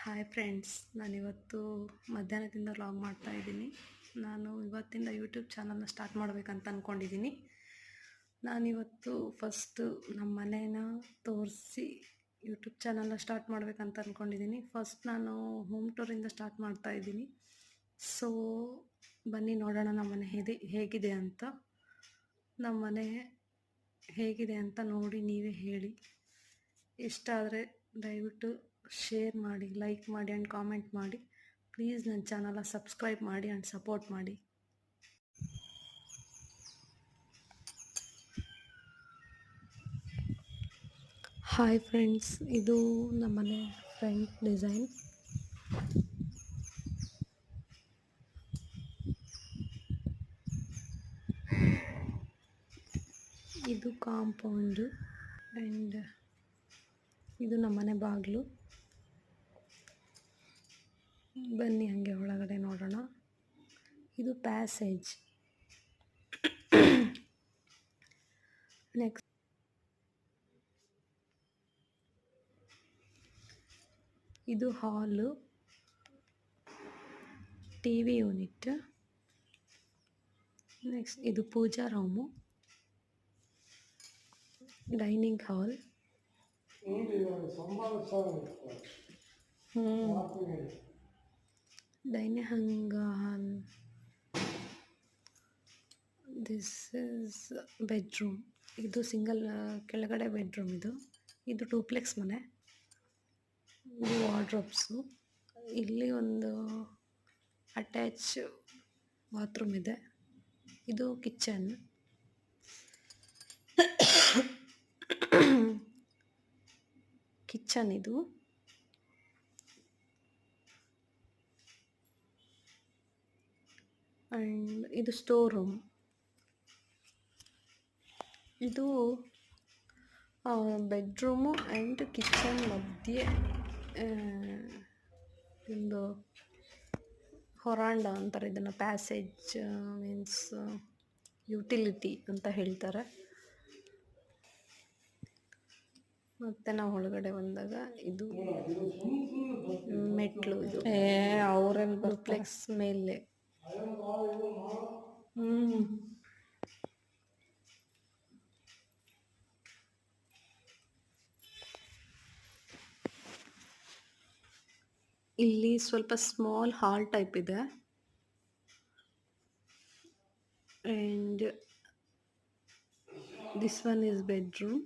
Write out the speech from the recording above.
Hi friends, ನಾನಿವತ್ತು ಮಧ್ಯಾಹ್ನದಿಂದ vlog ಮಾಡ್ತಾ ಇದ್ದೀನಿ. ನಾನು ಇವತ್ತಿಂದ ಯೂಟ್ಯೂಬ್ ಚಾನಲ್ನ ಸ್ಟಾರ್ಟ್ ಮಾಡಬೇಕಂತ ಅಂದ್ಕೊಂಡಿದ್ದೀನಿ. ನಾನಿವತ್ತು ಫಸ್ಟು ನಮ್ಮ ಮನೇನ ತೋರಿಸಿ ಯೂಟ್ಯೂಬ್ ಚಾನಲ್ನ ಸ್ಟಾರ್ಟ್ ಮಾಡಬೇಕಂತ ಅಂದ್ಕೊಂಡಿದ್ದೀನಿ. ಫಸ್ಟ್ ನಾನು ಹೋಮ್ ಟೂರಿಂದ ಸ್ಟಾರ್ಟ್ ಮಾಡ್ತಾ ಇದ್ದೀನಿ. ಸೊ ಬನ್ನಿ ನೋಡೋಣ ನಮ್ಮ ಮನೆ ಹೇಗಿದೆ ಅಂತ. ನಮ್ಮ ಮನೆ ಹೇಗಿದೆ ಅಂತ ನೋಡಿ ನೀವೇ ಹೇಳಿ. ಇಷ್ಟ ಆದರೆ ದಯವಿಟ್ಟು ಶೇರ್ ಮಾಡಿ, ಲೈಕ್ ಮಾಡಿ ಆ್ಯಂಡ್ ಕಾಮೆಂಟ್ ಮಾಡಿ. ಪ್ಲೀಸ್ ನನ್ನ ಚಾನಲ್ನ ಸಬ್ಸ್ಕ್ರೈಬ್ ಮಾಡಿ ಆ್ಯಂಡ್ ಸಪೋರ್ಟ್ ಮಾಡಿ. ಹಾಯ್ ಫ್ರೆಂಡ್ಸ್, ಇದು ನಮ್ಮನೆ ಫ್ರಂಟ್ ಡಿಸೈನ್. ಇದು ಕಾಂಪೌಂಡು ಆ್ಯಂಡ್ ಇದು ನಮ್ಮನೆ ಬಾಗಿಲು. ಬನ್ನಿ ಹಾಗೆ ಒಳಗಡೆ ನೋಡೋಣ. ಇದು ಪ್ಯಾಸೇಜ್. ನೆಕ್ಸ್ಟ್ ಇದು ಹಾಲು, ಟಿ ವಿ ಯೂನಿಟ್. ನೆಕ್ಸ್ಟ್ ಇದು puja room, dining hall. Dining hall. This is bedroom. ಇದು ಸಿಂಗಲ್ ಕೆಳಗಡೆ ಬೆಡ್ರೂಮ್. ಇದು ಡೂಪ್ಲೆಕ್ಸ್ ಮನೆ. ಇದು ವಾರ್ಡ್ರೋಬ್ಸು. ಇಲ್ಲಿ ಒಂದು ಅಟ್ಯಾಚ್ ಬಾತ್ರೂಮ್ ಇದೆ. ಇದು ಕಿಚನ್. ಇದು ಆ್ಯಂಡ್ ಇದು ಸ್ಟೋರ್ ರೂಮ್. ಇದು ಬೆಡ್ರೂಮು ಆ್ಯಂಡ್ ಕಿಚನ್ ಮಧ್ಯೆ ಒಂದು ಹೊರಾಂಡ ಅಂತಾರೆ ಇದನ್ನು. ಪ್ಯಾಸೇಜ್ ಮೀನ್ಸ್ ಯುಟಿಲಿಟಿ ಅಂತ ಹೇಳ್ತಾರೆ. ಮತ್ತು ನಾವು ಒಳಗಡೆ ಬಂದಾಗ ಇದು ಮೆಟ್ಲು. ಇದು ಅವರೆಲ್ಲ ಡೂಪ್ಲೆಕ್ಸ್ ಮೇಲೆ. ಇಲ್ಲಿ ಸ್ವಲ್ಪ ಸ್ಮಾಲ್ ಹಾಲ್ ಟೈಪ್ ಇದೆ. And this one is bedroom.